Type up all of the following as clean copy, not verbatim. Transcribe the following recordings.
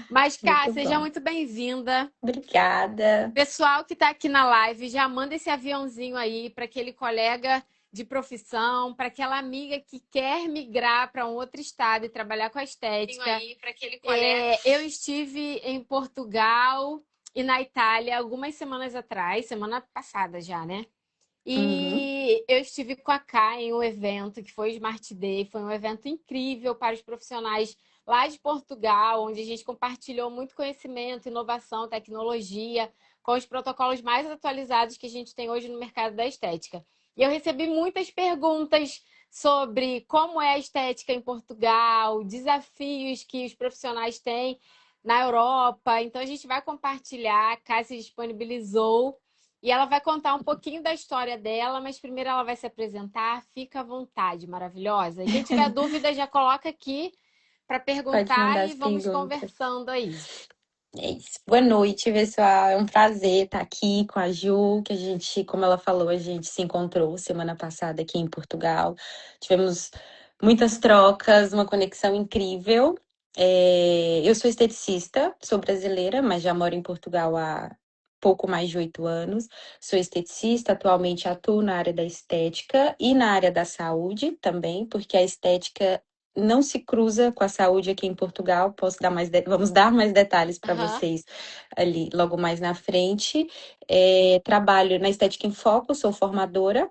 Mas, Cá, Muito seja bom. muito bem-vinda. Obrigada. Pessoal que está aqui na live, já manda esse aviãozinho aí para aquele colega de profissão, para aquela amiga que quer migrar para um outro estado e trabalhar com a estética. Eu estive em Portugal e na Itália algumas semanas atrás, semana passada já, né? Uhum. E eu estive com a Cá em um evento que foi o Smart Day. Foi um evento incrível para os profissionais lá de Portugal, onde a gente compartilhou muito conhecimento, inovação, tecnologia, com os protocolos mais atualizados que a gente tem hoje no mercado da estética. E eu recebi muitas perguntas sobre como é a estética em Portugal, desafios que os profissionais têm na Europa. Então a gente vai compartilhar, a Cá se disponibilizou e ela vai contar um pouquinho da história dela, mas primeiro ela vai se apresentar. Fica à vontade, maravilhosa. E quem tiver dúvida, já coloca aqui para Pode perguntar mandar e as vamos perguntas. conversando aí. É isso. Boa noite, pessoal. É um prazer estar aqui com a Ju, que a gente, como ela falou, a gente se encontrou semana passada aqui em Portugal. Tivemos muitas trocas, uma conexão incrível. Eu sou esteticista, sou brasileira, mas já moro em Portugal há pouco mais de 8 anos. Sou esteticista, atualmente atuo na área da estética e na área da saúde também, porque a estética não se cruza com a saúde aqui em Portugal. Vamos dar mais detalhes para Aham. vocês ali logo mais na frente. Trabalho na Estética em Foco, sou formadora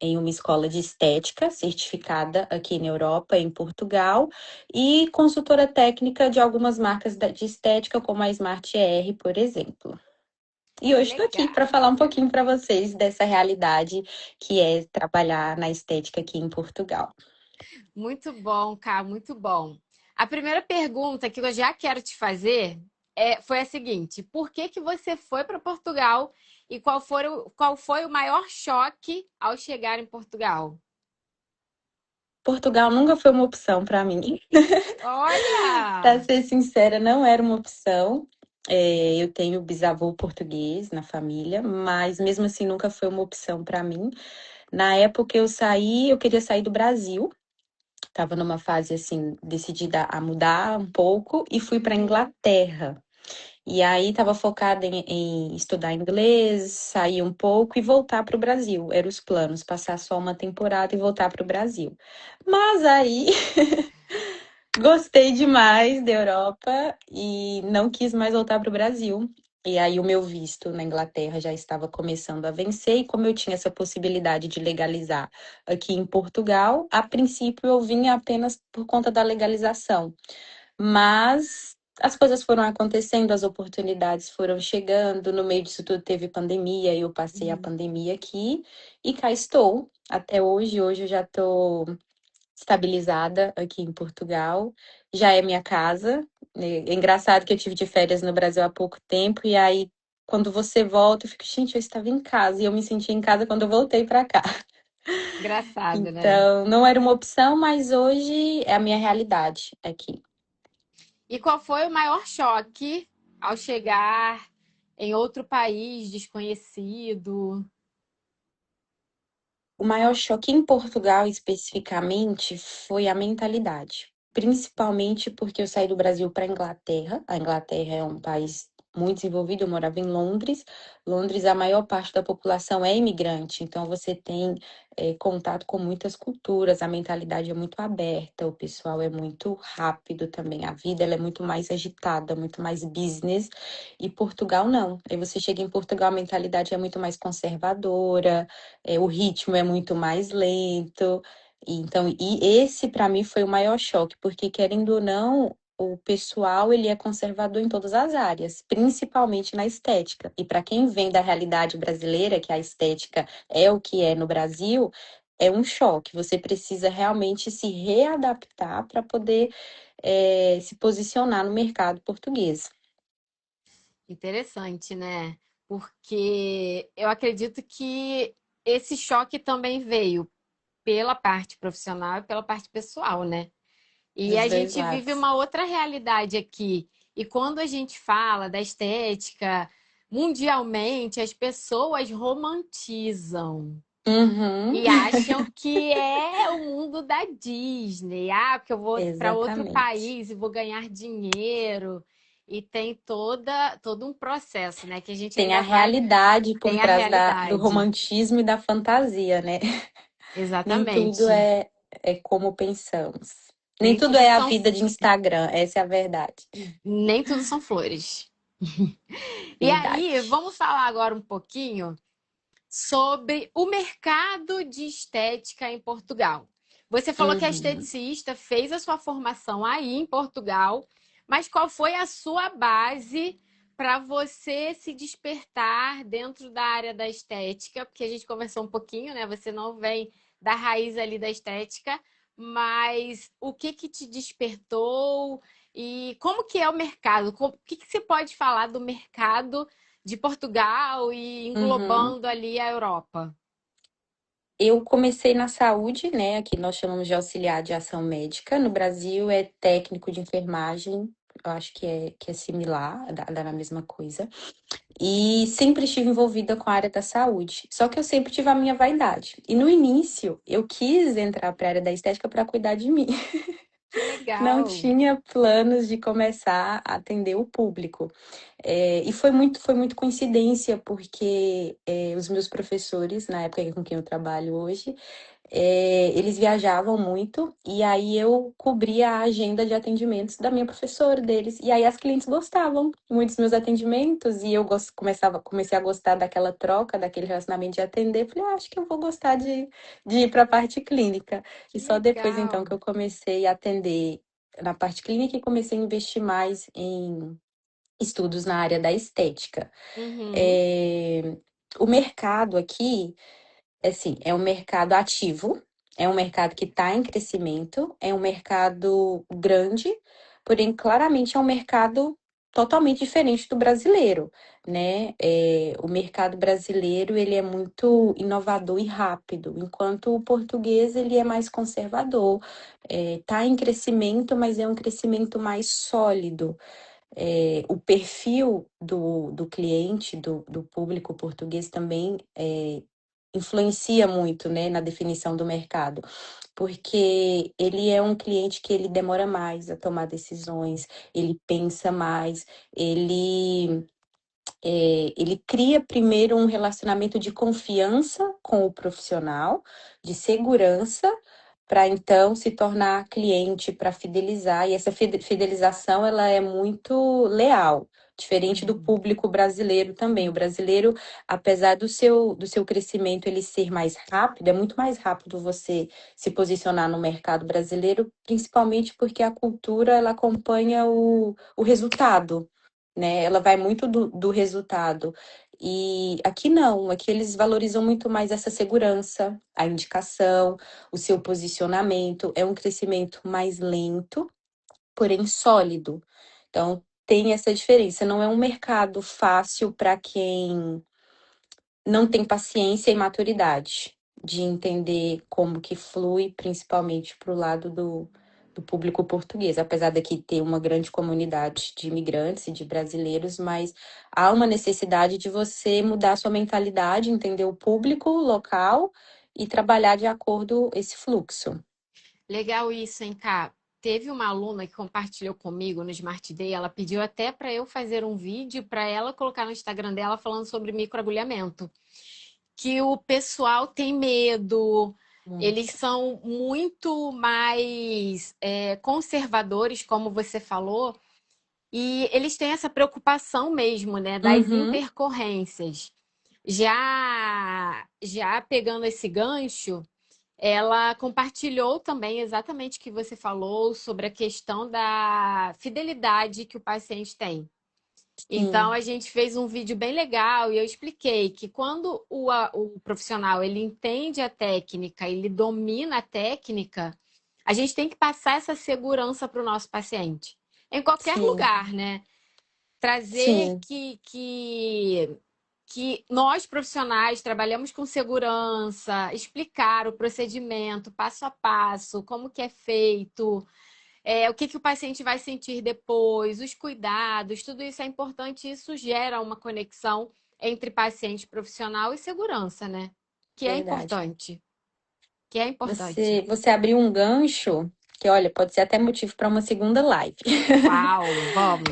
em uma escola de estética certificada aqui na Europa, em Portugal, e consultora técnica de algumas marcas de estética, como a Smart R, por exemplo. E Que hoje estou aqui para legal. falar um pouquinho para vocês dessa realidade que é trabalhar na estética aqui em Portugal. Muito bom, Cá, muito bom. A primeira pergunta que eu já quero te fazer foi a seguinte: por que que você foi para Portugal e qual foi o maior choque ao chegar em Portugal? Portugal nunca foi uma opção para mim. Para Olha! ser sincera, não era uma opção. Eu tenho bisavô português na família, mas mesmo assim nunca foi uma opção para mim. Na época eu queria sair do Brasil. Estava numa fase assim, decidida a mudar um pouco e fui para Uhum. Inglaterra. E aí estava focada em estudar inglês, sair um pouco e voltar para o Brasil. Eram os planos, passar só uma temporada e voltar para o Brasil. Mas aí gostei demais da Europa e não quis mais voltar para o Brasil. E aí o meu visto na Inglaterra já estava começando a vencer, e como eu tinha essa possibilidade de legalizar aqui em Portugal, a princípio eu vinha apenas por conta da legalização. Mas as coisas foram acontecendo, as oportunidades foram chegando, no meio disso tudo teve pandemia, eu passei a Uhum. pandemia aqui e cá estou até hoje. Hoje eu já estou estabilizada aqui em Portugal. Já é minha casa. É engraçado que eu tive de férias no Brasil há pouco tempo, e aí, quando você volta, eu fico, gente, eu estava em casa, e eu me senti em casa quando eu voltei para cá. Engraçado, né? Então, não era uma opção, mas hoje é a minha realidade aqui. E qual foi o maior choque ao chegar em outro país desconhecido? O maior choque em Portugal, especificamente, foi a mentalidade. Principalmente porque eu saí do Brasil para a Inglaterra. A Inglaterra é um país muito desenvolvido, eu morava em Londres. Londres, a maior parte da população é imigrante, então você tem contato com muitas culturas, a mentalidade é muito aberta, o pessoal é muito rápido também, a vida ela é muito mais agitada, muito mais business. E Portugal não. Aí você chega em Portugal, a mentalidade é muito mais conservadora, o ritmo é muito mais lento. Então, e esse para mim foi o maior choque, porque querendo ou não, o pessoal ele é conservador em todas as áreas, principalmente na estética. E para quem vem da realidade brasileira, que a estética é o que é no Brasil, é um choque. Você precisa realmente se readaptar para poder se posicionar no mercado português. Interessante, né? Porque eu acredito que esse choque também veio pela parte profissional e pela parte pessoal, né? E Dos a dois gente vive lados. uma outra realidade aqui. E quando a gente fala da estética, mundialmente, as pessoas romantizam. Uhum. E acham que é o mundo da Disney. Ah, porque eu vou para outro Exatamente. país e vou ganhar dinheiro. E tem todo um processo, né? Que a gente Tem a ainda vai. realidade por Tem a trás do realidade. romantismo e da fantasia, né? Nem tudo Exatamente. é como pensamos. Nem Nem tudo tudo é a são, vida de Instagram, essa é a verdade. nem tudo são flores. E aí, Verdade. vamos falar agora um pouquinho sobre o mercado de estética em Portugal. Você falou que é Uhum. esteticista, fez a sua formação aí em Portugal, mas qual foi a sua base para você se despertar dentro da área da estética? Porque a gente conversou um pouquinho, né? Você não vem da raiz ali da estética, mas o que que te despertou e como que é o mercado? O que que você pode falar do mercado de Portugal e Uhum. englobando ali a Europa? Eu comecei na saúde, né? Aqui nós chamamos de auxiliar de ação médica. No Brasil é técnico de enfermagem, eu acho que é similar, dá na mesma coisa. E sempre estive envolvida com a área da saúde. Só que eu sempre tive a minha vaidade. E no início, eu quis entrar para a área da estética para cuidar de mim. Que Não legal. tinha planos de começar a atender o público. E foi muito coincidência, porque os meus professores, na época com quem eu trabalho hoje, eles viajavam muito e aí eu cobria a agenda de atendimentos da minha professora deles. E aí as clientes gostavam muito dos meus atendimentos e eu comecei a gostar daquela troca, daquele relacionamento de atender. Falei, acho que eu vou gostar de ir para a parte clínica. E Que só depois então que legal. eu comecei a atender na parte clínica e comecei a investir mais em estudos na área da estética. Uhum, É, o mercado aqui assim, é um mercado ativo, é um mercado que está em crescimento, é um mercado grande, porém, claramente é um mercado totalmente diferente do brasileiro, né? O mercado brasileiro, ele é muito inovador e rápido, enquanto o português, ele é mais conservador, está em crescimento, mas é um crescimento mais sólido. O perfil do cliente, do público português também influencia muito, né, na definição do mercado, porque ele é um cliente que ele demora mais a tomar decisões, ele pensa mais, ele cria primeiro um relacionamento de confiança com o profissional, de segurança, para então se tornar cliente, para fidelizar. E essa fidelização ela é muito leal, diferente do uhum. público brasileiro também. O brasileiro, apesar do seu crescimento ele ser mais rápido, é muito mais rápido você se posicionar no mercado brasileiro, principalmente porque a cultura ela acompanha o resultado, né? Ela vai muito do resultado. E aqui não, aqui eles valorizam muito mais essa segurança, a indicação, o seu posicionamento. É um crescimento mais lento, porém sólido. Então, tem essa diferença. Não é um mercado fácil para quem não tem paciência e maturidade de entender como que flui, principalmente para o lado do público português, apesar daqui ter uma grande comunidade de imigrantes e de brasileiros, mas há uma necessidade de você mudar a sua mentalidade, entender o público local e trabalhar de acordo esse fluxo. Legal isso, hein, Cá? Teve uma aluna que compartilhou comigo no Smart Day, ela pediu até para eu fazer um vídeo para ela colocar no Instagram dela falando sobre microagulhamento. Que o pessoal tem medo, eles Muito. são muito mais conservadores, como você falou, e eles têm essa preocupação mesmo, né, das Uhum, intercorrências. Já pegando esse gancho, ela compartilhou também exatamente o que você falou sobre a questão da fidelidade que o paciente tem. Então sim, a gente fez um vídeo bem legal e eu expliquei que quando o profissional ele entende a técnica, ele domina a técnica, a gente tem que passar essa segurança para o nosso paciente. Em qualquer sim, lugar, né? Trazer sim, que nós profissionais trabalhamos com segurança, explicar o procedimento passo a passo, como que é feito, o que que o paciente vai sentir depois, os cuidados, tudo isso é importante e isso gera uma conexão entre paciente profissional e segurança, né? que é verdade. importante. Que é importante. Você abriu um gancho que, olha, pode ser até motivo para uma segunda live. Uau, vamos.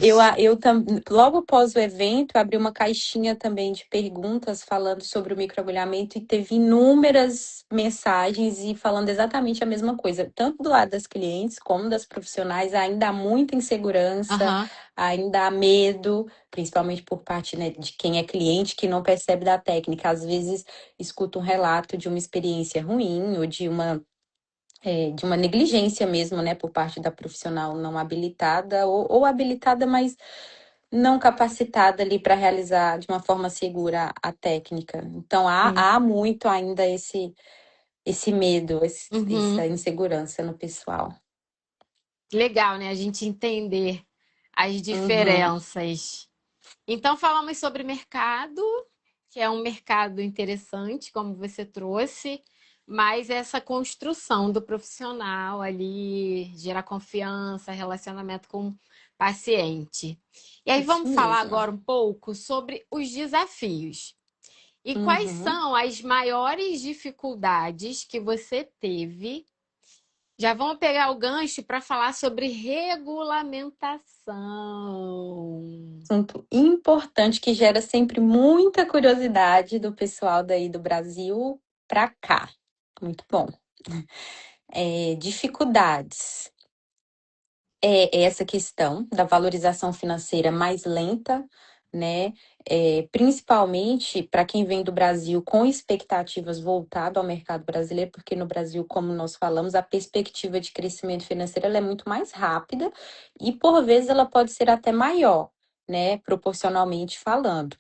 Logo após o evento, abri uma caixinha também de perguntas falando sobre o microagulhamento e teve inúmeras mensagens e falando exatamente a mesma coisa, tanto do lado das clientes como das profissionais. Ainda há muita insegurança, Aham, ainda há medo, principalmente por parte, né, de quem é cliente que não percebe da técnica. Às vezes escuta um relato de uma experiência ruim ou de uma negligência mesmo, né, por parte da profissional não habilitada ou habilitada, mas não capacitada ali para realizar de uma forma segura a técnica. Então sim. há muito ainda esse medo, essa Uhum. insegurança no pessoal. Legal, né? A gente entender as Uhum, diferenças. Então, falamos sobre mercado, que é um mercado interessante, como você trouxe, mas essa construção do profissional ali, gerar confiança, relacionamento com o paciente. E aí, isso vamos falar mesmo. agora um pouco sobre os desafios. E quais Uhum. são as maiores dificuldades que você teve? Já vamos pegar o gancho para falar sobre regulamentação. Assunto importante que gera sempre muita curiosidade do pessoal daí do Brasil para cá. Muito bom. Dificuldades. Essa questão da valorização financeira mais lenta, né? Principalmente para quem vem do Brasil com expectativas voltado ao mercado brasileiro, porque no Brasil, como nós falamos, a perspectiva de crescimento financeiro ela é muito mais rápida e, por vezes, ela pode ser até maior, né? Proporcionalmente falando.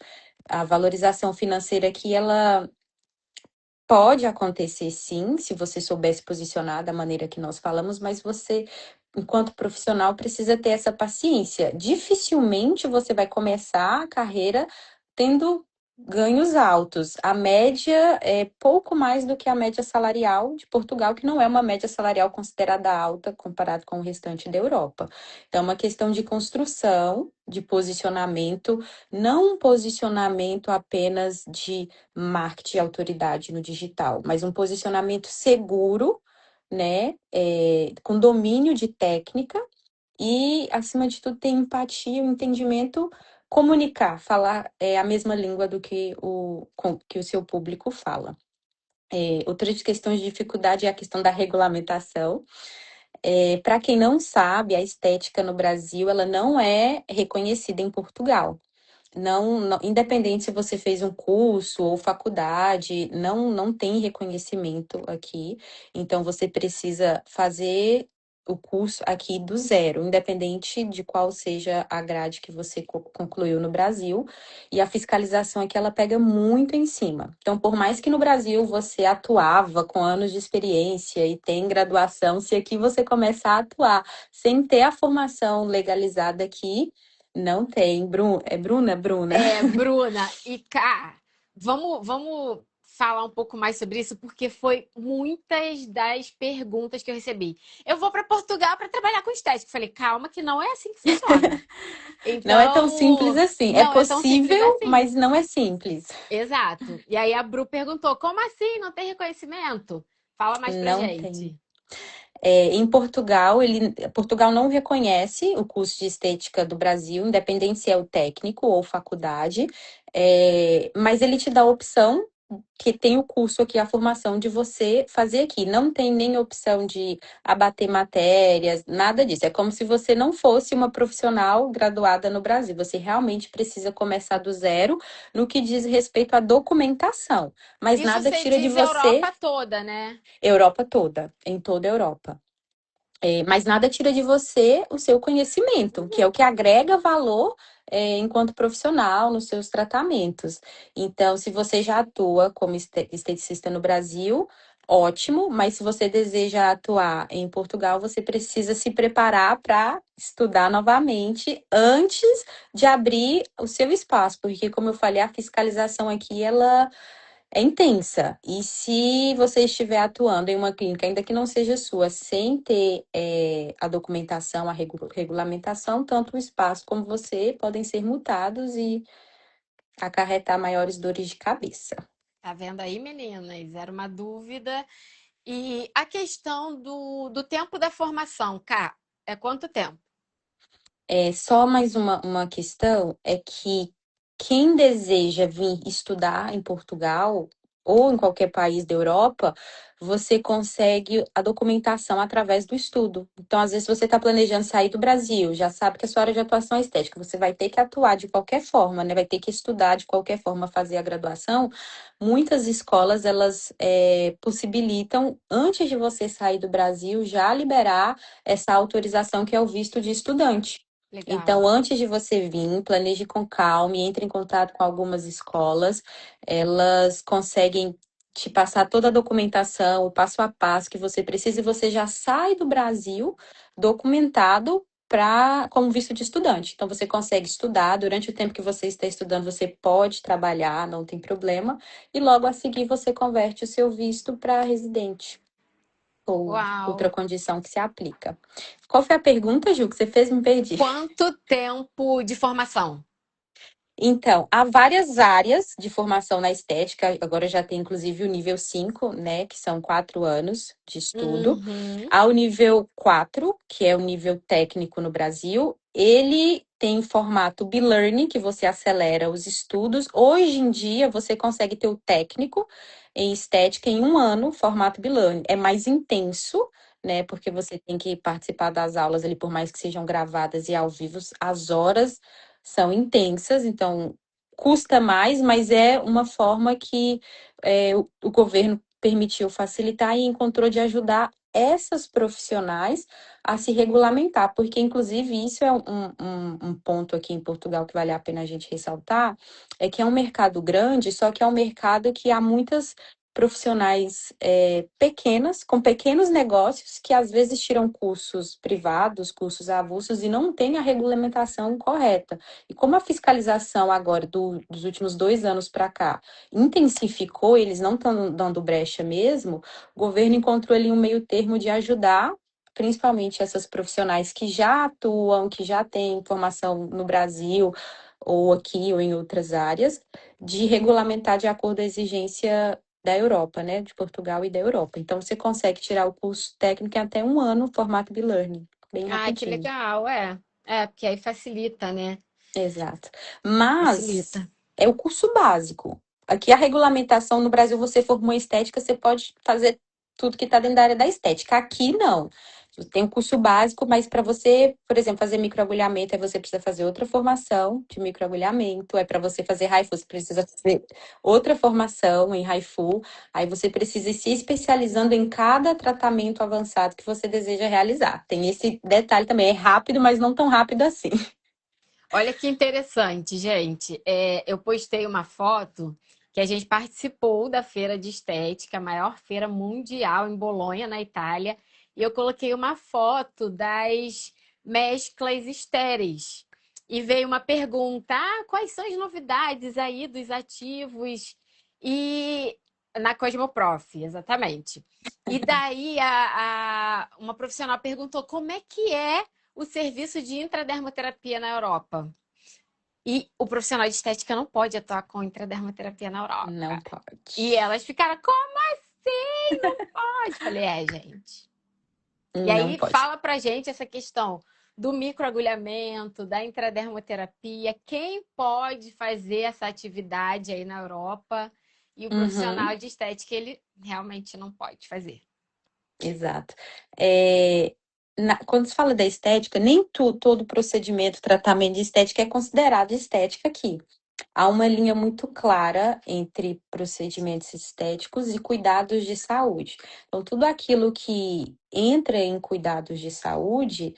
A valorização financeira aqui, ela pode acontecer sim, se você souber se posicionar da maneira que nós falamos, mas você, enquanto profissional, precisa ter essa paciência. Dificilmente você vai começar a carreira tendo ganhos altos. A média é pouco mais do que a média salarial de Portugal, que não é uma média salarial considerada alta comparado com o restante da Europa. Então, é uma questão de construção, de posicionamento, não um posicionamento apenas de marketing e autoridade no digital, mas um posicionamento seguro, né, com domínio de técnica e, acima de tudo, ter empatia, um entendimento, comunicar, falar a mesma língua do que que o seu público fala. Outras questões de dificuldade é a questão da regulamentação. Para quem não sabe, a estética no Brasil ela não é reconhecida em Portugal. Independente se você fez um curso ou faculdade, não tem reconhecimento aqui. Então, você precisa fazer o curso aqui do zero, independente de qual seja a grade que você concluiu no Brasil. E a fiscalização aqui, ela pega muito em cima. Então, por mais que no Brasil você atuava com anos de experiência e tem graduação, se aqui você começar a atuar sem ter a formação legalizada aqui, não tem. É Bruna? Bruna. É, Bruna, e cá, vamos falar um pouco mais sobre isso, porque foi muitas das perguntas que eu recebi. Eu vou para Portugal para trabalhar com estética. Falei, calma, que não é assim que funciona. Não é tão simples Então, assim. É não é tão simples possível, assim. mas não é simples. Exato. E aí a Bru perguntou: como assim? Não tem reconhecimento? Fala mais pra Não tem. gente. Em Portugal, Portugal não reconhece o curso de estética do Brasil, independente se é o técnico ou faculdade, mas ele te dá a opção que tem o curso aqui, a formação de você fazer aqui. Não tem nem opção de abater matérias, nada disso. É como se você não fosse uma profissional graduada no Brasil. Você realmente precisa começar do zero no que diz respeito à documentação. Mas Isso nada você tira de diz você, Europa toda, né? Europa toda, em toda a Europa. Mas nada tira de você o seu conhecimento, que é o que agrega valor, enquanto profissional nos seus tratamentos. Então, se você já atua como esteticista no Brasil, ótimo, mas se você deseja atuar em Portugal, você precisa se preparar para estudar novamente antes de abrir o seu espaço, porque, como eu falei, a fiscalização aqui, ela é intensa. E se você estiver atuando em uma clínica, ainda que não seja sua, sem ter a documentação, a regulamentação, tanto o espaço como você podem ser multados e acarretar maiores dores de cabeça. Tá vendo aí, meninas? Era uma dúvida. E a questão do tempo da formação, cá, é quanto tempo? É, só mais uma questão é que quem deseja vir estudar em Portugal ou em qualquer país da Europa, você consegue a documentação através do estudo. Então, às vezes, você está planejando sair do Brasil, já sabe que a sua área de atuação é estética, você vai ter que atuar de qualquer forma, né? Vai ter que estudar de qualquer forma, fazer a graduação. Muitas escolas, elas possibilitam, antes de você sair do Brasil, já liberar essa autorização que é o visto de estudante. Então, Legal. antes de você vir, planeje com calma e entre em contato com algumas escolas. Elas conseguem te passar toda a documentação, o passo a passo que você precisa, e você já sai do Brasil documentado para como visto de estudante. Então, você consegue estudar. Durante o tempo que você está estudando, você pode trabalhar, não tem problema. E logo a seguir, você converte o seu visto para residente ou outra Uau! condição que se aplica. Qual foi a pergunta, Ju, que você fez? Me perdi. Quanto tempo de formação? Então, há várias áreas de formação na estética. Agora já tem inclusive o nível 5, né? Que são 4 anos de estudo. Uhum. Há o nível 4, que é o nível técnico no Brasil. Ele tem formato B-Learning, que você acelera os estudos. Hoje em dia, você consegue ter o técnico em estética em 1 ano, formato B-Learning. É mais intenso, né? Porque você tem que participar das aulas ali, por mais que sejam gravadas e ao vivo, as horas são intensas, então custa mais, mas é uma forma que o governo permitiu facilitar e encontrou de ajudar essas profissionais a se regulamentar, porque inclusive isso é um ponto aqui em Portugal que vale a pena a gente ressaltar, é que é um mercado grande, só que é um mercado que há muitas profissionais pequenas, com pequenos negócios, que às vezes tiram cursos privados, cursos avulsos, e não têm a regulamentação correta. E como a fiscalização agora, dos últimos 2 anos para cá, intensificou, eles não estão dando brecha mesmo, o governo encontrou ali um meio termo de ajudar, principalmente essas profissionais que já atuam, que já têm formação no Brasil, ou aqui, ou em outras áreas, de regulamentar de acordo à exigência da Europa, né? De Portugal e da Europa. Então, você consegue tirar o curso técnico em até 1 ano, formato e-learning, bem Ah, que rapidinho. legal, é. É, porque aí facilita, né? Exato. Mas Facilita. é o curso básico. Aqui a regulamentação no Brasil, você formou em estética, você pode fazer tudo que está dentro da área da estética. Aqui não. Tem um curso básico, mas para você, por exemplo, fazer microagulhamento, aí você precisa fazer outra formação de microagulhamento. É para você fazer HIFU, você precisa fazer outra formação em HIFU. Aí você precisa ir se especializando em cada tratamento avançado que você deseja realizar. Tem esse detalhe também, é rápido, mas não tão rápido assim. Olha que interessante, gente. Eu postei uma foto que a gente participou da feira de estética, a maior feira mundial em Bolonha, na Itália, e eu coloquei uma foto das mesclas estéreis. E veio uma pergunta: quais são as novidades aí dos ativos e na Cosmoprof, exatamente. E daí uma profissional perguntou como é que é o serviço de intradermoterapia na Europa. E o profissional de estética não pode atuar com intradermoterapia na Não Europa. E pode. elas ficaram, como assim? Não pode? Falei, gente. E Não aí pode. fala pra gente essa questão do microagulhamento, da intradermoterapia, quem pode fazer essa atividade aí na Europa e o profissional Uhum, de estética, ele realmente não pode fazer. exato. Quando se fala da estética, nem todo procedimento, tratamento de estética é considerado estética aqui. Há uma linha muito clara entre procedimentos estéticos e cuidados de saúde. Então, tudo aquilo que entra em cuidados de saúde,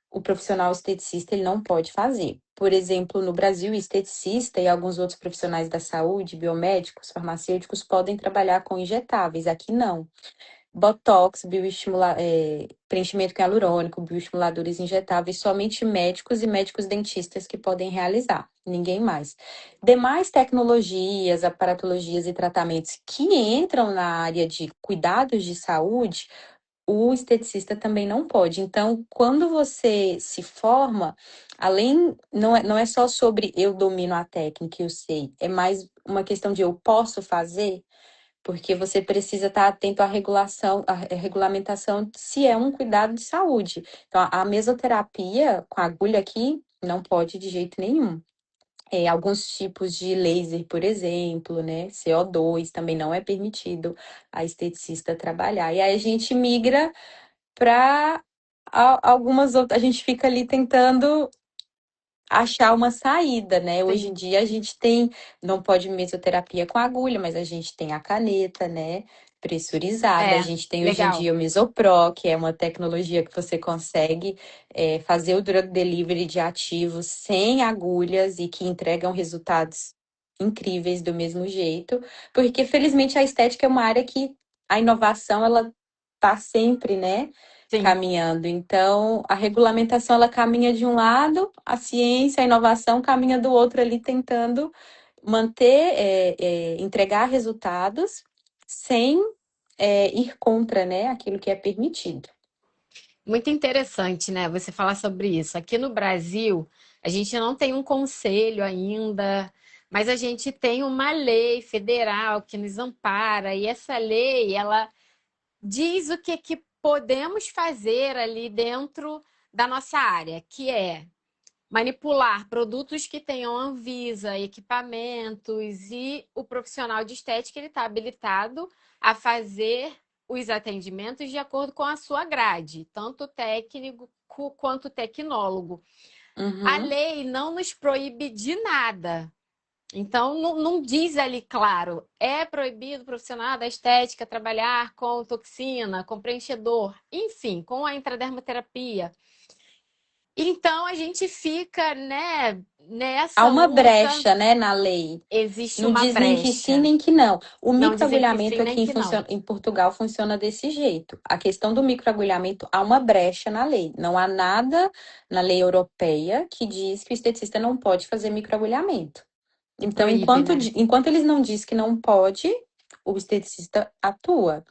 o profissional esteticista ele não pode fazer. Por exemplo, no Brasil, o esteticista e alguns outros profissionais da saúde, biomédicos, farmacêuticos, podem trabalhar com injetáveis. Aqui não. Botox, preenchimento com hialurônico, bioestimuladores injetáveis, somente médicos e médicos dentistas que podem realizar, ninguém mais. Demais tecnologias, aparatologias e tratamentos que entram na área de cuidados de saúde, o esteticista também não pode. Então, quando você se forma, além, não é só sobre eu domino a técnica, eu sei, é mais uma questão de eu posso fazer, porque você precisa estar atento à regulação, à regulamentação se é um cuidado de saúde. Então, a mesoterapia com agulha aqui não pode de jeito nenhum. Alguns tipos de laser, por exemplo, né? CO2 também não é permitido a esteticista trabalhar. E aí a gente migra para algumas outras. A gente fica ali tentando achar uma saída, né? Hoje em Sim. dia a gente tem, não pode mesoterapia com agulha, mas a gente tem a caneta, né? Pressurizada. A É, gente tem hoje em legal. dia o Mesopro, que é uma tecnologia que você consegue fazer o drug delivery de ativos sem agulhas e que entregam resultados incríveis do mesmo jeito, porque felizmente a estética é uma área que a inovação ela tá sempre, né? Sim. Caminhando. Então, a regulamentação ela caminha de um lado, a ciência, a inovação caminha do outro ali, tentando manter, entregar resultados sem ir contra, né, aquilo que é permitido. Muito interessante, né? Você falar sobre isso. Aqui no Brasil, a gente não tem um conselho ainda, mas a gente tem uma lei federal que nos ampara, e essa lei, ela diz o que podemos fazer ali dentro da nossa área, que é manipular produtos que tenham Anvisa, equipamentos e o profissional de estética ele está habilitado a fazer os atendimentos de acordo com a sua grade, tanto técnico quanto tecnólogo. A Uhum, lei não nos proíbe de nada. Então, não diz ali, claro, é proibido o profissional da estética trabalhar com toxina, com preenchedor, enfim, com a intradermoterapia. Então a gente fica, né, há nessa uma luta. brecha, né, na lei. Existe Não uma diz nem que sim, brecha. nem que não. O Não dizem que microagulhamento sim, nem aqui que não. em Portugal funciona desse jeito. A questão do microagulhamento, há uma brecha na lei. Não há nada na lei europeia que diz que o esteticista não pode fazer microagulhamento. Que Então, proíbe, né? enquanto eles não dizem que não pode, o esteticista atua.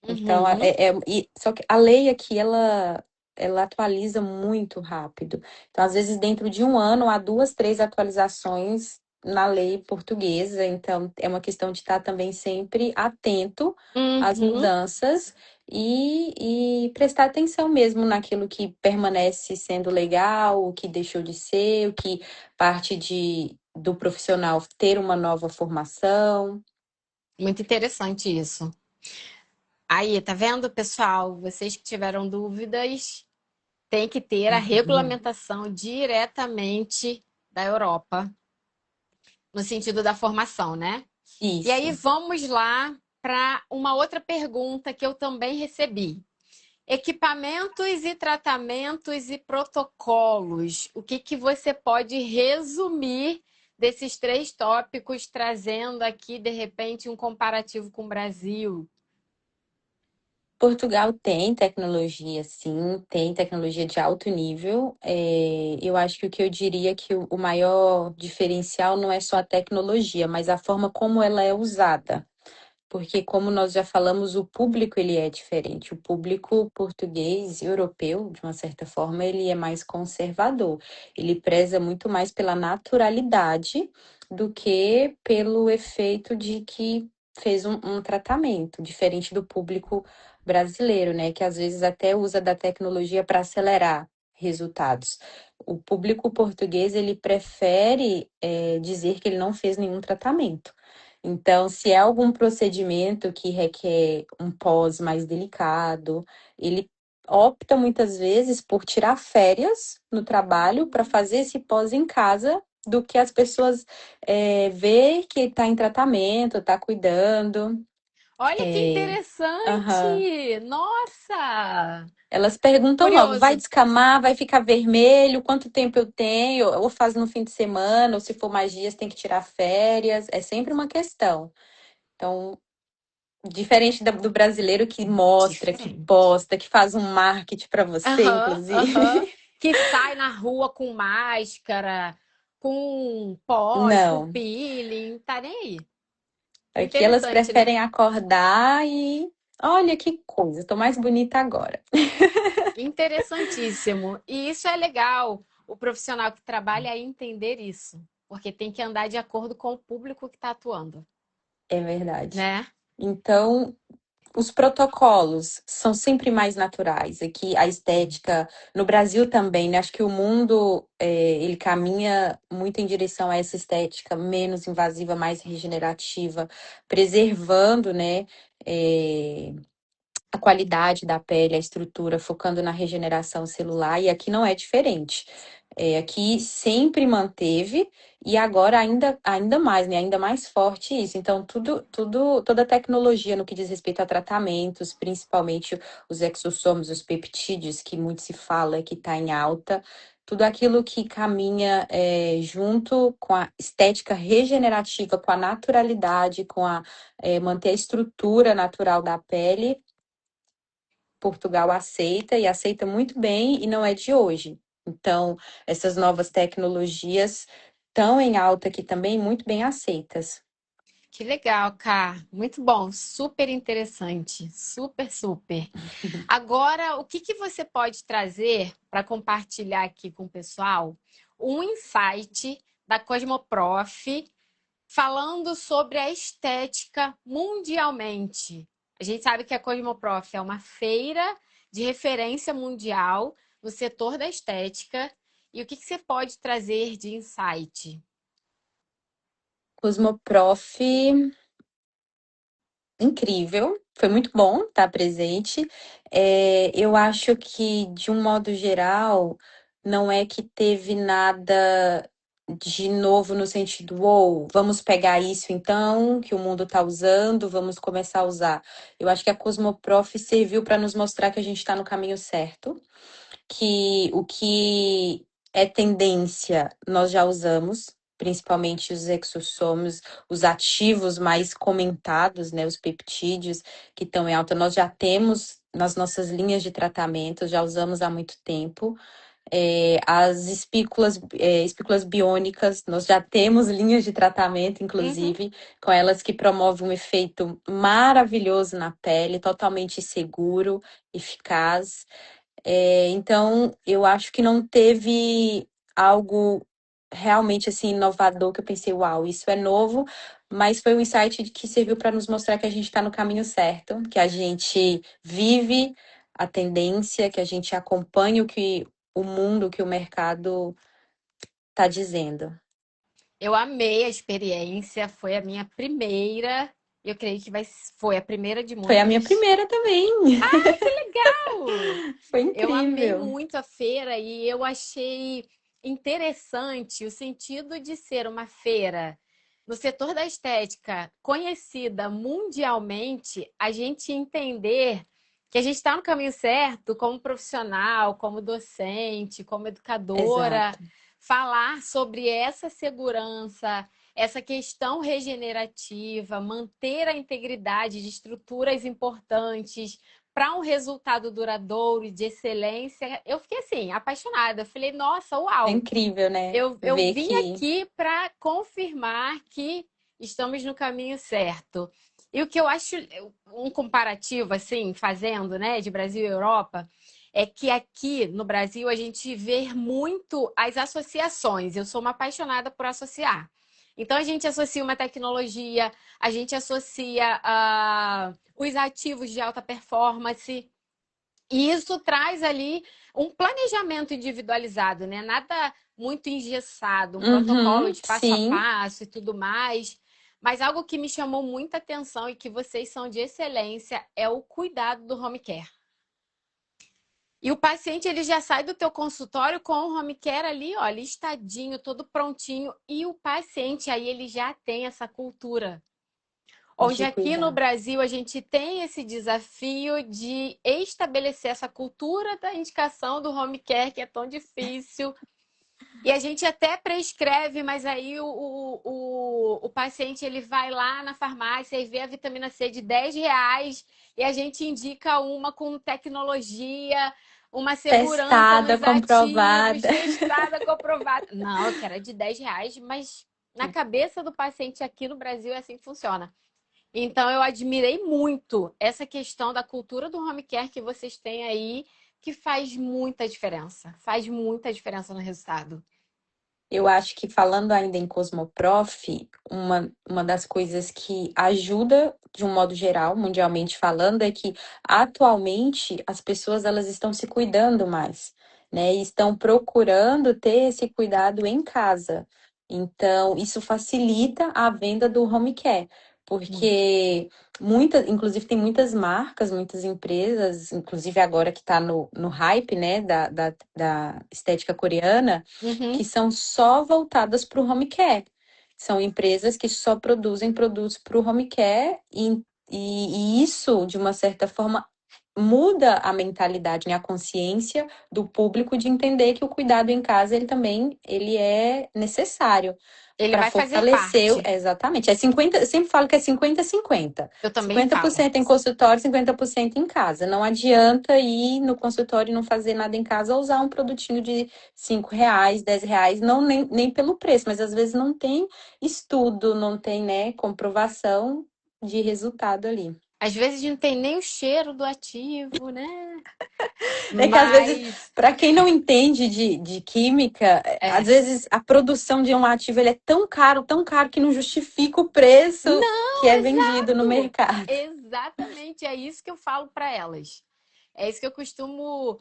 Então, Uhum. só que a lei aqui, ela atualiza muito rápido. Então, às vezes, dentro de um ano, há duas, três atualizações na lei portuguesa. Então, é uma questão de estar também sempre atento às Uhum. mudanças e prestar atenção mesmo naquilo que permanece sendo legal, o que deixou de ser, o que parte do profissional ter uma nova formação. Muito interessante isso. Aí, tá vendo, pessoal? Vocês que tiveram dúvidas, tem que ter a regulamentação diretamente da Europa, no sentido da formação, né? E aí, Isso. vamos lá para uma outra pergunta que eu também recebi. Equipamentos e tratamentos e protocolos. O que você pode resumir desses três tópicos, trazendo aqui, de repente, um comparativo com o Brasil? Portugal tem tecnologia, sim, tem tecnologia de alto nível. Eu acho que o que eu diria que o maior diferencial não é só a tecnologia, mas a forma como ela é usada. Porque, como nós já falamos, o público ele é diferente. O público português e europeu, de uma certa forma, ele é mais conservador. Ele preza muito mais pela naturalidade do que pelo efeito de que fez um tratamento, diferente do público brasileiro, né? Que às vezes até usa da tecnologia para acelerar resultados. O público português ele prefere dizer que ele não fez nenhum tratamento. Então, se é algum procedimento que requer um pós mais delicado, ele opta muitas vezes por tirar férias no trabalho para fazer esse pós em casa, do que as pessoas ver que está em tratamento, está cuidando. Olha que É, aham. interessante! Nossa! Elas perguntam logo, vai Curioso. descamar, vai ficar vermelho, quanto tempo eu tenho, ou faz no fim de semana, ou se for mais dias tem que tirar férias, é sempre uma questão. Então, diferente do brasileiro que mostra, que Diferente. posta, que faz um marketing para você, Aham, inclusive. aham. Que sai na rua com máscara, com pós, com Não. peeling, tá nem aí. Aqui elas Interessante, né? preferem acordar e Olha que coisa, tô mais bonita agora. Interessantíssimo. E isso é legal. O profissional que trabalha aí entender isso, porque tem que andar de acordo com o público que está atuando, É verdade. né? Então, os protocolos são sempre mais naturais. Aqui a estética, no Brasil também, né? Acho que o mundo ele caminha muito em direção a essa estética menos invasiva, mais regenerativa, preservando, né? é, a qualidade da pele, a estrutura, focando na regeneração celular, e aqui não é diferente. Aqui sempre manteve e agora ainda mais, né? Ainda mais forte isso. Então, toda a tecnologia no que diz respeito a tratamentos, principalmente os exossomos, os peptídeos, que muito se fala que está em alta, tudo aquilo que caminha junto com a estética regenerativa, com a naturalidade, manter a estrutura natural da pele. Portugal aceita e aceita muito bem e não é de hoje. Então, essas novas tecnologias estão em alta aqui também, muito bem aceitas. Que legal, Ká. Muito bom, super interessante, super, super. Agora, o que que você pode trazer para compartilhar aqui com o pessoal? Um insight da Cosmoprof falando sobre a estética mundialmente. A gente sabe que a Cosmoprof é uma feira de referência mundial no setor da estética. E o que que você pode trazer de insight? Cosmoprof, incrível, foi muito bom estar presente. Eu acho que, de um modo geral, não é que teve nada de novo no sentido, ou vamos pegar isso então, que o mundo está usando, vamos começar a usar. Eu acho que a Cosmoprof serviu para nos mostrar que a gente está no caminho certo, que o que é tendência nós já usamos, principalmente os exossomos, os ativos mais comentados, né, os peptídeos que estão em alta, nós já temos nas nossas linhas de tratamento, já usamos há muito tempo. As espículas biônicas, nós já temos linhas de tratamento, Uhum. inclusive, com elas que promovem um efeito maravilhoso na pele, totalmente seguro, eficaz. Então, eu acho que não teve algo realmente assim inovador que eu pensei, uau, isso é novo, mas foi um insight que serviu para nos mostrar que a gente está no caminho certo, que a gente vive a tendência, que a gente acompanha o mundo, o que o mercado está dizendo. Eu amei a experiência, foi a minha primeira. Eu creio que foi a primeira de Foi a minha muitas. primeira também. Legal! Foi Eu amei incrível. muito a feira e eu achei interessante o sentido de ser uma feira no setor da estética conhecida mundialmente, a gente entender que a gente está no caminho certo como profissional, como docente, como educadora, Exato. falar sobre essa segurança, essa questão regenerativa, manter a integridade de estruturas importantes para um resultado duradouro e de excelência. Eu fiquei assim, apaixonada. Eu falei, nossa, É uau! incrível, né? Eu Ver vim que aqui para confirmar que estamos no caminho certo. E o que eu acho, um comparativo, assim, fazendo, né, de Brasil e Europa, é que aqui no Brasil a gente vê muito as associações. Eu sou uma apaixonada por associar. Então a gente associa uma tecnologia, a gente associa os ativos de alta performance. E isso traz ali um planejamento individualizado, né? Nada muito engessado, um protocolo uhum, de passo a sim, passo e tudo mais. Mas algo que me chamou muita atenção e que vocês são de excelência é o cuidado do home care. E o paciente ele já sai do teu consultório com o home care ali, ó, listadinho, todo prontinho, e o paciente aí ele já tem essa cultura. Onde de aqui no cuidar. Brasil a gente tem esse desafio de estabelecer essa cultura da indicação do home care, que é tão difícil. E a gente até prescreve, mas aí o paciente ele vai lá na farmácia e vê a vitamina C de R$ 10 e a gente indica uma com tecnologia, uma segurança Testada, nos ativos, comprovada. testada, comprovada. Não, eu quero a de R$ 10, mas na cabeça do paciente aqui no Brasil é assim que funciona. Então, eu admirei muito essa questão da cultura do home care que vocês têm aí, que faz muita diferença. Faz muita diferença no resultado. Eu acho que falando ainda em Cosmoprof, uma das coisas que ajuda, de um modo geral, mundialmente falando, é que atualmente as pessoas elas estão se cuidando mais, né? E estão procurando ter esse cuidado em casa. Então, isso facilita a venda do home care, Muito. porque inclusive tem muitas marcas, muitas empresas, inclusive agora que está no hype, né, da estética coreana que Uhum. são só voltadas para o home care. São empresas que só produzem produtos para o home care e isso, de uma certa forma, muda a mentalidade, né, a consciência do público de entender que o cuidado em casa ele também ele é necessário Ele para vai fazer fortalecer, parte. exatamente. É 50, eu sempre falo que é 50-50. Eu também Cinquenta por falo. cento em consultório, 50% em casa. Não adianta ir no consultório e não fazer nada em casa ou usar um produtinho de R$ 5, R$ 10, não nem pelo preço, mas às vezes não tem estudo, não tem, né, comprovação de resultado ali. Às vezes não tem nem o cheiro do ativo, né? É que às vezes, Mas para quem não entende de química, às é. vezes a produção de um ativo ele é tão caro que não justifica o preço que Não, é vendido no exato! mercado. Exatamente, é isso que eu falo para elas. É isso que eu costumo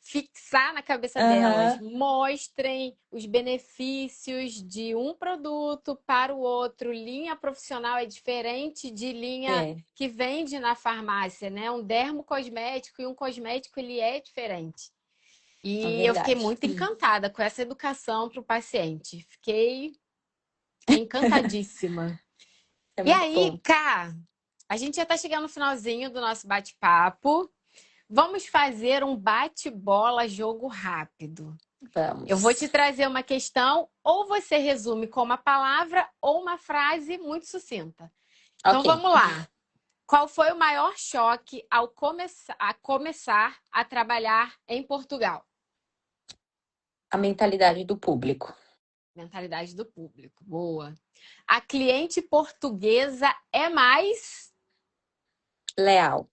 fixar na cabeça delas. Aham, Mostrem os benefícios de um produto para o outro. Linha profissional é diferente de linha é, que vende na farmácia, né? Um dermocosmético e um cosmético ele é diferente. é E eu fiquei verdade. muito encantada com essa educação para o paciente. Fiquei encantadíssima. É E muito aí, bom. Cá, a gente já está chegando no finalzinho do nosso bate-papo. Vamos fazer um bate-bola jogo rápido. Eu vou te Vamos. trazer uma questão, ou você resume com uma palavra ou uma frase muito sucinta. Então Ok. vamos lá. Qual foi o maior choque ao começar a trabalhar em Portugal? A mentalidade do público. Mentalidade do público. Boa. A cliente portuguesa é mais Leal.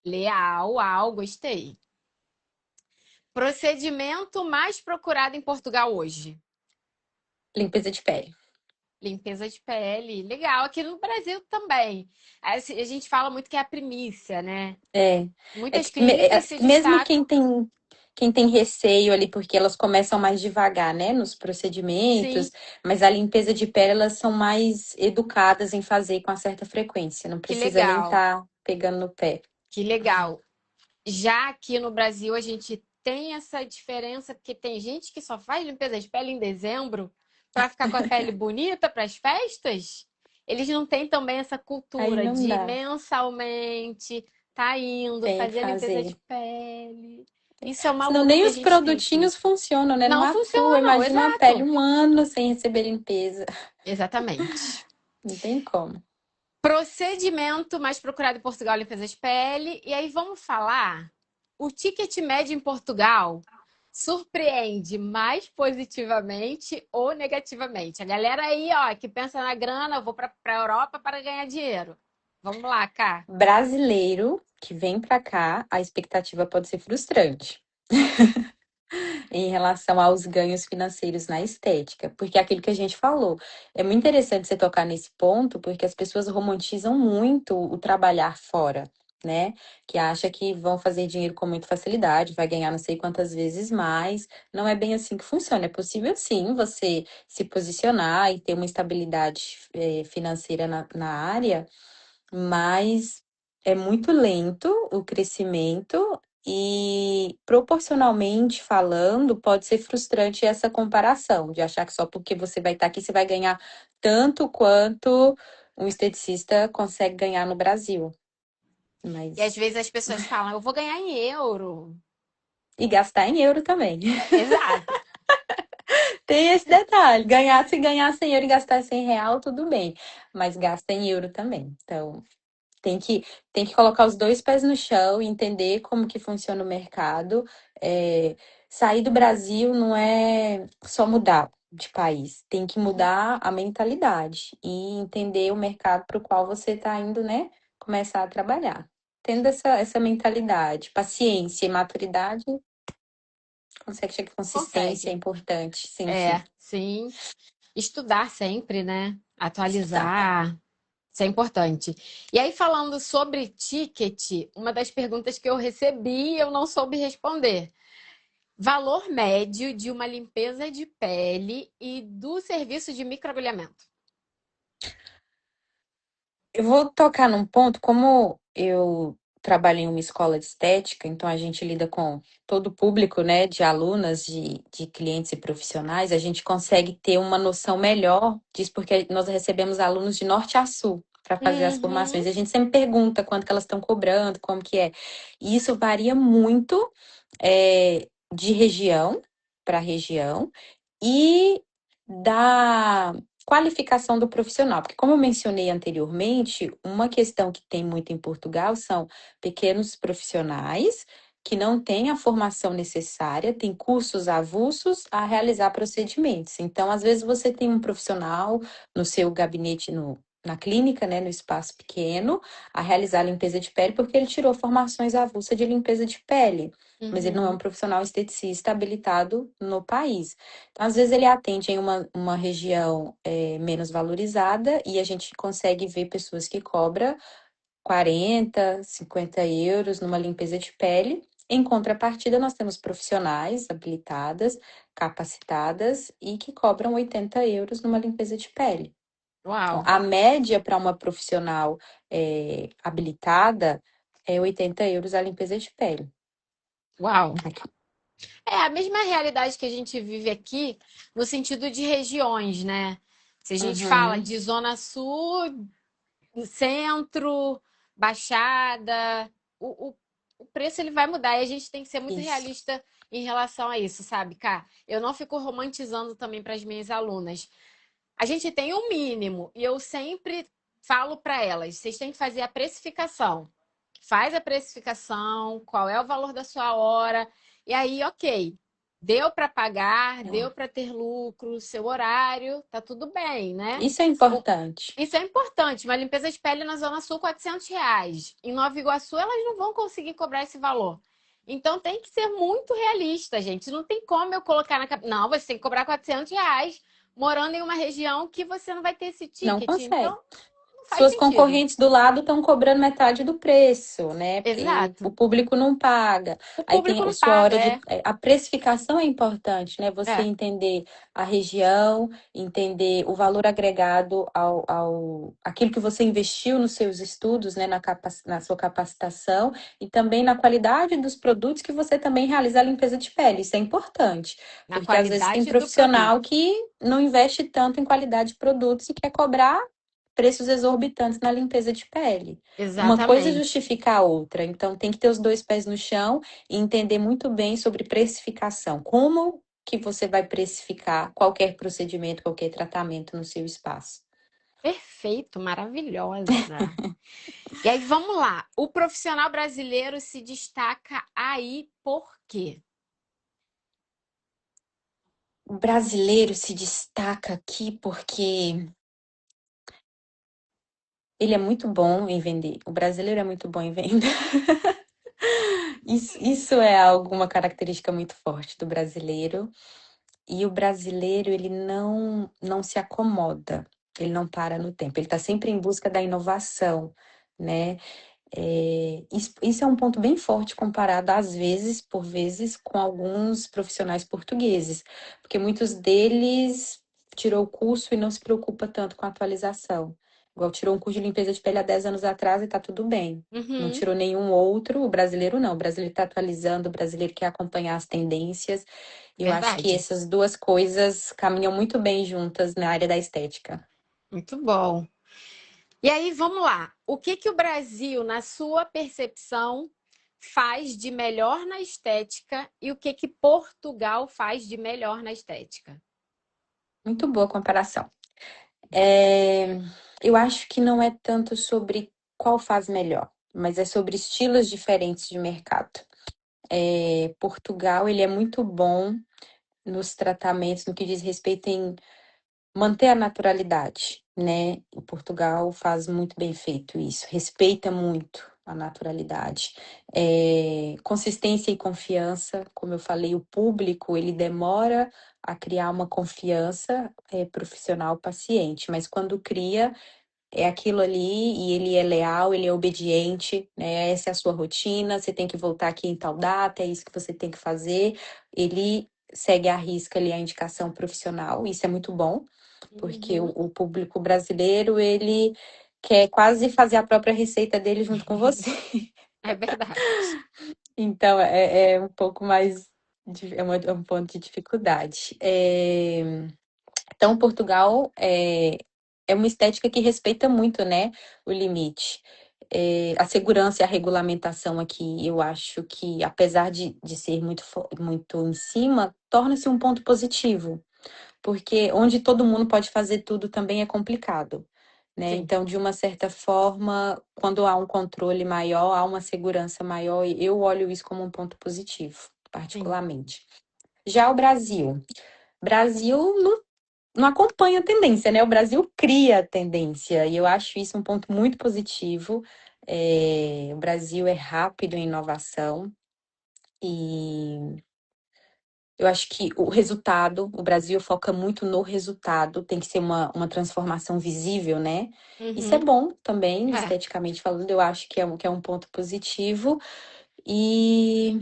leal. Uau, gostei. Procedimento mais procurado em Portugal hoje? Limpeza de pele. Limpeza de pele. Legal. Aqui no Brasil também. A gente fala muito que é a primícia, né? É. Muitas clínicas se Mesmo destacam. quem tem receio ali, porque elas começam mais devagar, né, nos procedimentos, Sim, mas a limpeza de pele, elas são mais educadas em fazer com uma certa frequência. Não que precisa nem legal. estar pegando no pé. Que legal. Já aqui no Brasil, a gente tem essa diferença, porque tem gente que só faz limpeza de pele em dezembro para ficar com a pele bonita para as festas. Eles não têm também essa Aí cultura não de dá. mensalmente tá indo Tem que fazer a limpeza de fazer. pele. Isso é uma Senão luta nem que a os gente tem aqui. produtinhos funcionam, né? Não Não atua. funcionam, Imagina uma pele exato. 1 ano sem receber limpeza. Exatamente. Não tem como. Procedimento mais procurado em Portugal, limpeza de pele. E aí vamos falar. O ticket médio em Portugal surpreende mais positivamente ou negativamente? A galera aí, ó, que pensa na grana, eu vou para a Europa para ganhar dinheiro. Vamos lá, cá. Brasileiro que vem pra cá, a expectativa pode ser frustrante em relação aos ganhos financeiros na estética, porque é aquilo que a gente falou, é muito interessante você tocar nesse ponto, porque as pessoas romantizam muito o trabalhar fora, né? Que acha que vão fazer dinheiro com muita facilidade, vai ganhar não sei quantas vezes mais. Não é bem assim que funciona. É possível sim você se posicionar e ter uma estabilidade financeira na área, mas é muito lento o crescimento e, proporcionalmente falando, pode ser frustrante essa comparação, de achar que só porque você vai estar aqui, você vai ganhar tanto quanto um esteticista consegue ganhar no Brasil. E às Mas. vezes as pessoas falam, eu vou ganhar em euro. E gastar em euro também. Exato. Tem esse detalhe. Se ganhar 100 euro e gastar R$ 100, tudo bem. Mas gasta em euro também. Então, Tem que, tem que colocar os dois pés no chão e entender como que funciona o mercado. Sair do Brasil não é só mudar. de país. Tem que mudar a mentalidade e entender o mercado para o qual você está indo, né? Começar a trabalhar. Tendo essa mentalidade, paciência e maturidade, consegue chegar. Consistência é Consegue. importante, sim, sim. É, sim. Estudar sempre, né? Estudar. Atualizar. Isso é importante. E aí, falando sobre ticket, uma das perguntas que eu recebi, eu não soube responder. Valor médio de uma limpeza de pele e do serviço de microagulhamento. Eu vou tocar num ponto, como eu trabalho em uma escola de estética, então a gente lida com todo o público, né, de alunas, de clientes e profissionais, a gente consegue ter uma noção melhor disso, porque nós recebemos alunos de norte a sul para fazer as formações. Uhum, E a gente sempre pergunta quanto que elas estão cobrando, como que é. E isso varia muito de região para região e da qualificação do profissional, porque como eu mencionei anteriormente, uma questão que tem muito em Portugal são pequenos profissionais que não têm a formação necessária, têm cursos avulsos a realizar procedimentos. Então, às vezes você tem um profissional no seu gabinete na clínica, né, no espaço pequeno, a realizar a limpeza de pele porque ele tirou formações avulsas de limpeza de pele, mas ele não é um uhum. profissional esteticista habilitado no país. Então, às vezes ele atende em uma região menos valorizada e a gente consegue ver pessoas que cobram 40, 50 euros numa limpeza de pele. Em contrapartida, nós temos profissionais habilitadas, capacitadas e que cobram 80 euros numa limpeza de pele. Então, Uau, a média para uma profissional habilitada é 80 euros a limpeza de pele. uau. Aqui. É a mesma realidade que a gente vive aqui, no sentido de regiões, né? Se a gente fala Uhum, de Zona Sul, centro, Baixada, o preço ele vai mudar e a gente tem que ser muito isso. realista em relação a isso, sabe, Cá? Eu não fico romantizando também para as minhas alunas. A gente tem um mínimo e eu sempre falo para elas: vocês têm que fazer a precificação. Faz a precificação, qual é o valor da sua hora, e aí, ok. Deu para pagar, deu para ter lucro, seu horário, tá tudo bem, né? Isso é O- importante. Isso é importante. Uma limpeza de pele na Zona Sul, R$ 400. Em Nova Iguaçu, elas não vão conseguir cobrar esse valor. Então tem que ser muito realista, gente. Não tem como eu colocar na cabeça. Não, você tem que cobrar R$ 400 morando em uma região que você não vai ter esse Não ticket. consegue. Então não faz Suas sentido. concorrentes do lado estão cobrando metade do preço, né? Porque o Exato. público não paga. O Aí tem público a não sua paga, hora de. é. A precificação é importante, né? Você É, entender a região, entender o valor agregado ao aquilo que você investiu nos seus estudos, né? Na sua capacitação e também na qualidade dos produtos que você também realiza a limpeza de pele. Isso é importante, na porque às vezes tem qualidade do profissional produto. que não investe tanto em qualidade de produtos e quer cobrar preços exorbitantes na limpeza de pele. Uma coisa Exatamente. justifica a outra, então tem que ter os dois pés no chão e entender muito bem sobre precificação. Como que você vai precificar qualquer procedimento, qualquer tratamento no seu espaço? Perfeito, maravilhosa. E aí, vamos lá. O profissional brasileiro se destaca aí por quê? O brasileiro se destaca aqui porque ele é muito bom em vender. O brasileiro é muito bom em venda. Isso é alguma característica muito forte do brasileiro. E o brasileiro, ele não se acomoda, ele não para no tempo, ele está sempre em busca da inovação, né? Isso é um ponto bem forte comparado, às vezes, por vezes, com alguns profissionais portugueses, porque muitos deles tirou o curso e não se preocupa tanto com a atualização. Igual tirou um curso de limpeza de pele há 10 anos atrás e está tudo bem. Não Uhum, tirou nenhum outro, o brasileiro não. O brasileiro está atualizando, o brasileiro quer acompanhar as tendências. Eu acho que verdade. essas duas coisas caminham muito bem juntas na área da estética. Muito bom. E aí, vamos lá. O que que o Brasil, na sua percepção, faz de melhor na estética e o que que Portugal faz de melhor na estética? Muito boa comparação. É, eu acho que não é tanto sobre qual faz melhor, mas é sobre estilos diferentes de mercado. Portugal, ele é muito bom nos tratamentos, no que diz respeito em manter a naturalidade, né? E Portugal faz muito bem feito isso, respeita muito a naturalidade. Consistência e confiança, como eu falei, o público, ele demora a criar uma confiança profissional paciente, mas quando cria, é aquilo ali e ele é leal, ele é obediente, né? Essa é a sua rotina, você tem que voltar aqui em tal data, é isso que você tem que fazer. Ele segue à risca ali a indicação profissional, isso é muito bom, porque Uhum. o público brasileiro, ele quer quase fazer a própria receita dele junto com você. É verdade. Então, é um pouco mais, é um ponto de dificuldade. Então, Portugal é uma estética que respeita muito, né, o limite. A segurança e a regulamentação aqui, eu acho que, apesar de ser muito em cima, torna-se um ponto positivo, porque onde todo mundo pode fazer tudo também é complicado, né? Sim. Então, de uma certa forma, quando há um controle maior, há uma segurança maior, e eu olho isso como um ponto positivo, Sim. particularmente. Já o Brasil não acompanha a tendência, né? O Brasil cria a tendência, e eu acho isso um ponto muito positivo. O Brasil é rápido em inovação, e eu acho que o Brasil foca muito no resultado, tem que ser uma transformação visível, né? Isso é Uhum. bom também, É. esteticamente falando, eu acho que é um ponto positivo. E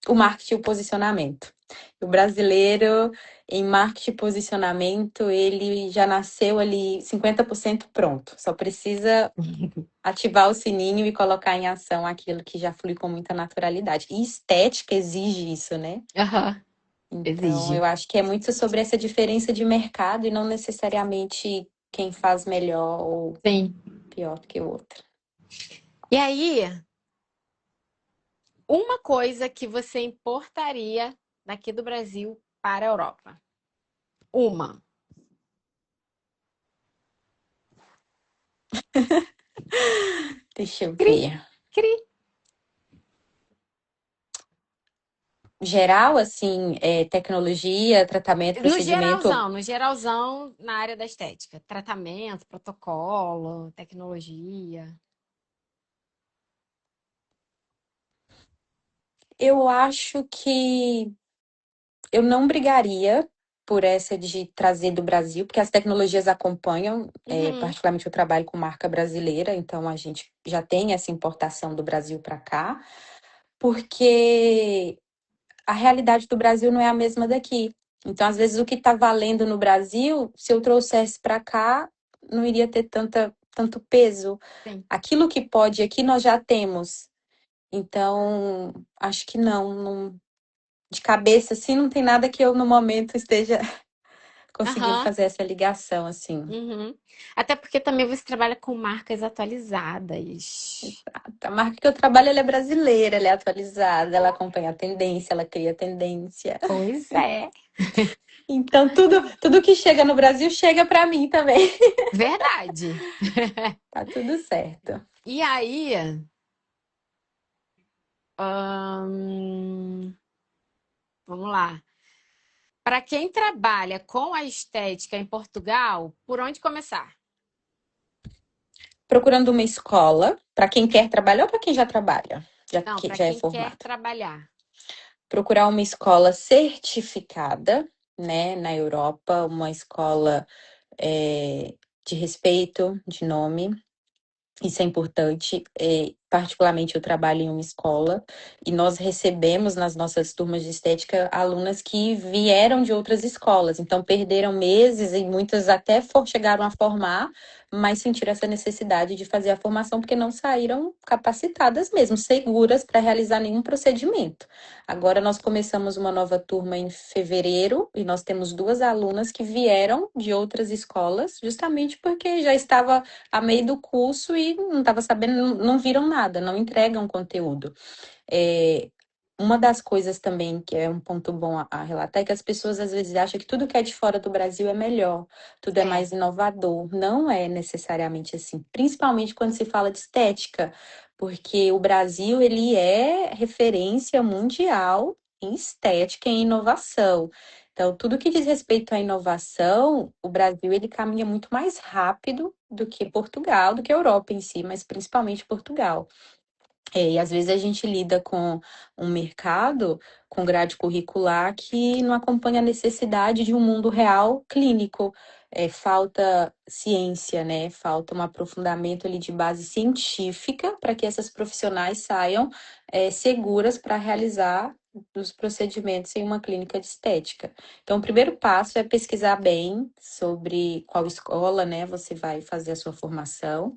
o marketing e o posicionamento. O brasileiro, em marketing e posicionamento, ele já nasceu ali 50% pronto. Só precisa ativar o sininho e colocar em ação aquilo que já flui com muita naturalidade. E estética exige isso, né? Aham. Então, Exige. eu acho que é muito sobre essa diferença de mercado e não necessariamente quem faz melhor ou Sim. pior do que o outro. E aí, uma coisa que você importaria daqui do Brasil para a Europa? Uma. Deixa eu Cri, ver. cri. Geral, assim, tecnologia, tratamento, procedimento. No geralzão, na área da estética. Tratamento, protocolo, tecnologia. Eu acho que eu não brigaria por essa de trazer do Brasil, porque as tecnologias acompanham, Uhum. particularmente eu trabalho com marca brasileira, então a gente já tem essa importação do Brasil para cá, porque a realidade do Brasil não é a mesma daqui. Então, às vezes, o que está valendo no Brasil, se eu trouxesse para cá, não iria ter tanto peso. Sim. Aquilo que pode aqui, nós já temos. Então, acho que de cabeça, assim, não tem nada que eu, no momento, esteja conseguindo Aham. fazer essa ligação, assim. Uhum. Até porque também você trabalha com marcas atualizadas. A marca que eu trabalho, ela é brasileira, ela é atualizada, ela acompanha a tendência, ela cria a tendência. Pois é. Então, tudo que chega no Brasil chega para mim também. Verdade. Tá tudo certo. E aí, ahn, vamos lá. Para quem trabalha com a estética em Portugal, por onde começar? Procurando uma escola, para quem quer trabalhar ou para quem já trabalha, Não, para já é quem quer formado. trabalhar. Procurar uma escola certificada, né, na Europa, uma escola de respeito, de nome. Isso é importante. Particularmente, eu trabalho em uma escola e nós recebemos nas nossas turmas de estética alunas que vieram de outras escolas, então perderam meses e muitas até chegaram a formar, mas sentiram essa necessidade de fazer a formação porque não saíram capacitadas mesmo, seguras para realizar nenhum procedimento. Agora nós começamos uma nova turma em fevereiro e nós temos duas alunas que vieram de outras escolas, justamente porque já estava a meio do curso e não estava sabendo, não viram nada, não entregam conteúdo. É, uma das coisas também que é um ponto bom a relatar é que as pessoas às vezes acham que tudo que é de fora do Brasil é melhor, tudo é É. mais inovador. Não é necessariamente assim, principalmente quando se fala de estética, porque o Brasil ele é referência mundial em estética e em inovação. Então, tudo que diz respeito à inovação, o Brasil ele caminha muito mais rápido do que Portugal, do que a Europa em si, mas principalmente Portugal. E às vezes a gente lida com um mercado, com grade curricular, que não acompanha a necessidade de um mundo real clínico. Falta ciência, né? Falta um aprofundamento ali de base científica para que essas profissionais saiam, seguras para realizar os procedimentos em uma clínica de estética. Então, o primeiro passo é pesquisar bem sobre qual escola, né, você vai fazer a sua formação.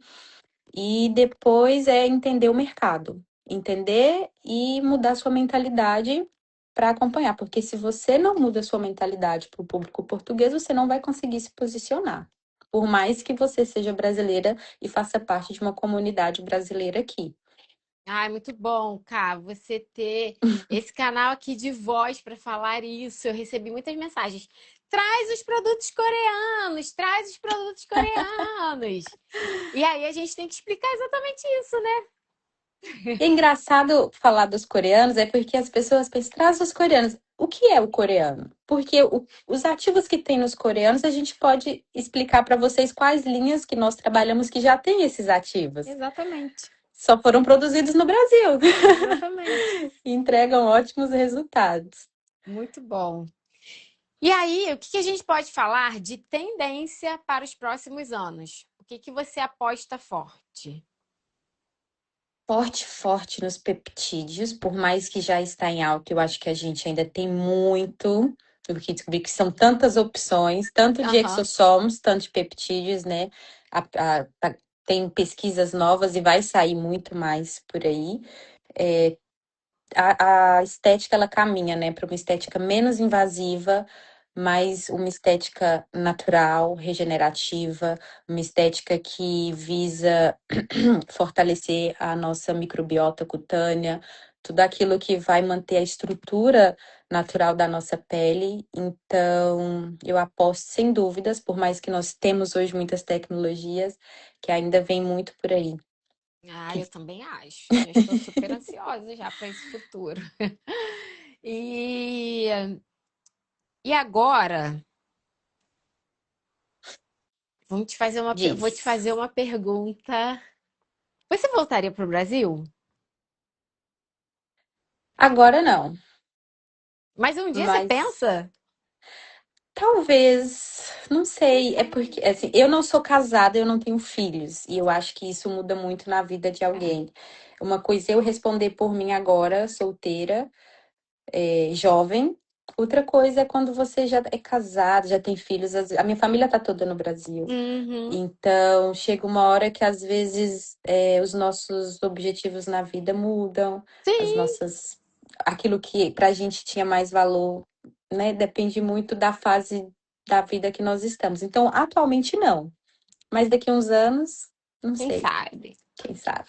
E depois é entender o mercado, entender e mudar sua mentalidade para acompanhar, porque se você não muda sua mentalidade para o público português, você não vai conseguir se posicionar. Por mais que você seja brasileira e faça parte de uma comunidade brasileira aqui. Ai, muito bom, Cá, você ter esse canal aqui de voz para falar isso. Eu recebi muitas mensagens. Traz os produtos coreanos, traz os produtos coreanos. E aí a gente tem que explicar exatamente isso, né? E é engraçado falar dos coreanos, é porque as pessoas pensam, traz os coreanos. O que é o coreano? Porque os ativos que tem nos coreanos, a gente pode explicar para vocês quais linhas que nós trabalhamos que já tem esses ativos. Exatamente, Só foram produzidos no Brasil exatamente. e entregam ótimos resultados. Muito bom. E aí, o que que a gente pode falar de tendência para os próximos anos? O que que você aposta forte? Forte, forte nos peptídeos, por mais que já está em alta, eu acho que a gente ainda tem muito do que descobrir, que são tantas opções, tanto de Aham. exossomos, tanto de peptídeos, né? Tem pesquisas novas e vai sair muito mais por aí. É, a estética ela caminha, né, para uma estética menos invasiva, mas uma estética natural, regenerativa, uma estética que visa fortalecer a nossa microbiota cutânea, tudo aquilo que vai manter a estrutura natural da nossa pele. Então, eu aposto sem dúvidas, por mais que nós temos hoje muitas tecnologias, que ainda vem muito por aí. Ah, eu também acho. Já estou super ansiosa já para esse futuro. E, e agora, vou te Diz. fazer uma pergunta. Você voltaria para o Brasil? Agora não, Mas um dia você mas pensa? talvez, não Pois sei, é é. porque assim, eu não sou casada, eu não tenho filhos, e eu acho que isso muda muito na vida de É. alguém. Uma coisa é eu responder por mim agora, solteira, jovem. Outra coisa é quando você já é casado, já tem filhos. A minha família tá toda no Brasil. Uhum. Então, chega uma hora que às vezes os nossos objetivos na vida mudam, as Sim, nossas, aquilo que pra gente tinha mais valor, né? Depende muito da fase da vida que nós estamos. Então, atualmente não, mas daqui a uns anos, não quem sei, sabe? quem sabe.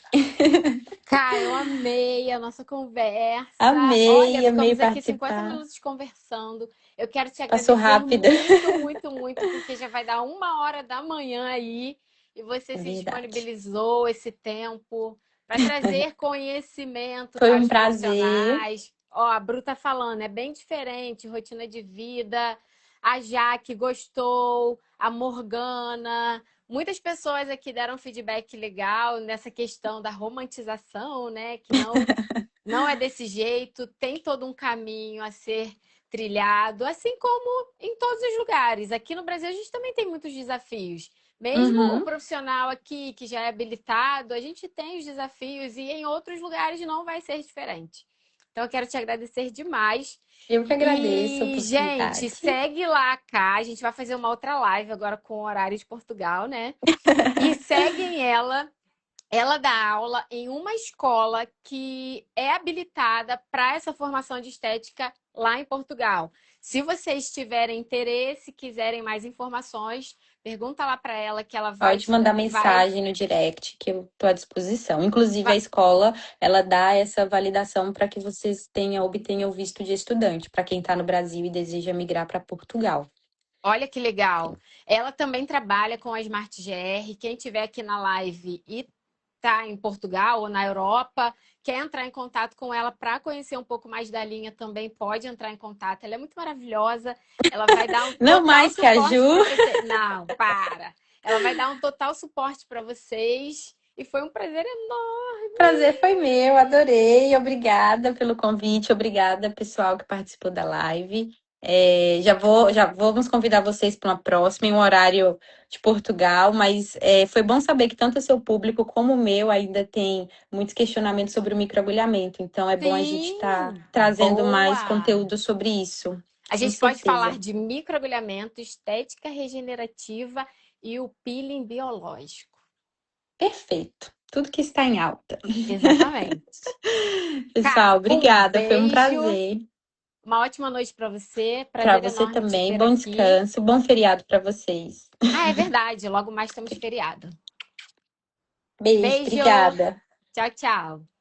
Kai, eu amei a nossa conversa. Olha, Amei, amei ficamos aqui 50 participar. minutos conversando. Eu quero te Passou agradecer rápido. muito, muito, muito, porque já vai dar 1 hora da manhã aí e você É se verdade. disponibilizou esse tempo para trazer conhecimento Foi para um os prazer. profissionais. Ó, a Bru tá falando, é bem diferente, rotina de vida. A Jaque gostou, a Morgana. Muitas pessoas aqui deram feedback legal nessa questão da romantização, né? Que não é desse jeito, tem todo um caminho a ser trilhado, assim como em todos os lugares. Aqui no Brasil a gente também tem muitos desafios. Mesmo o Uhum. profissional aqui que já é habilitado, a gente tem os desafios e em outros lugares não vai ser diferente. Então eu quero te agradecer demais. Eu que agradeço a E, gente, oportunidade. segue lá, cá. A gente vai fazer uma outra live agora com o horário de Portugal, né? E seguem ela. Ela dá aula em uma escola que é habilitada para essa formação de estética lá em Portugal. Se vocês tiverem interesse, quiserem mais informações, pergunta lá para ela que ela Pode mandar mensagem no direct que eu estou à disposição. Inclusive, a vai. escola, ela dá essa validação para que vocês obtenham o visto de estudante, para quem está no Brasil e deseja migrar para Portugal. Olha que legal. Ela também trabalha com a Smart GR. Quem tiver aqui na live e está em Portugal ou na Europa, quer entrar em contato com ela para conhecer um pouco mais da linha, também pode entrar em contato. Ela é muito maravilhosa. Ela vai dar um Não total mais que a suporte Ju. para você. Não, para. Ela vai dar um total suporte para vocês. E foi um prazer enorme. Prazer foi meu, adorei. Obrigada pelo convite, obrigada, pessoal que participou da live. Já vamos convidar vocês para uma próxima, em um horário de Portugal, mas foi bom saber que tanto o seu público como o meu ainda tem muitos questionamentos sobre o microagulhamento. Então é bom a gente estar Sim, trazendo mais boa! conteúdo sobre isso, A com gente pode falar certeza. de microagulhamento, estética regenerativa e o peeling biológico. Perfeito. Tudo que está em alta. Exatamente. Pessoal, Cara, um obrigada, foi um beijo, prazer. uma ótima noite para você. Para Prazer você enorme te também. ter Bom aqui. descanso, bom feriado para vocês. Ah, é verdade, logo mais temos feriado. Beijo, Beijo, obrigada. tchau, tchau.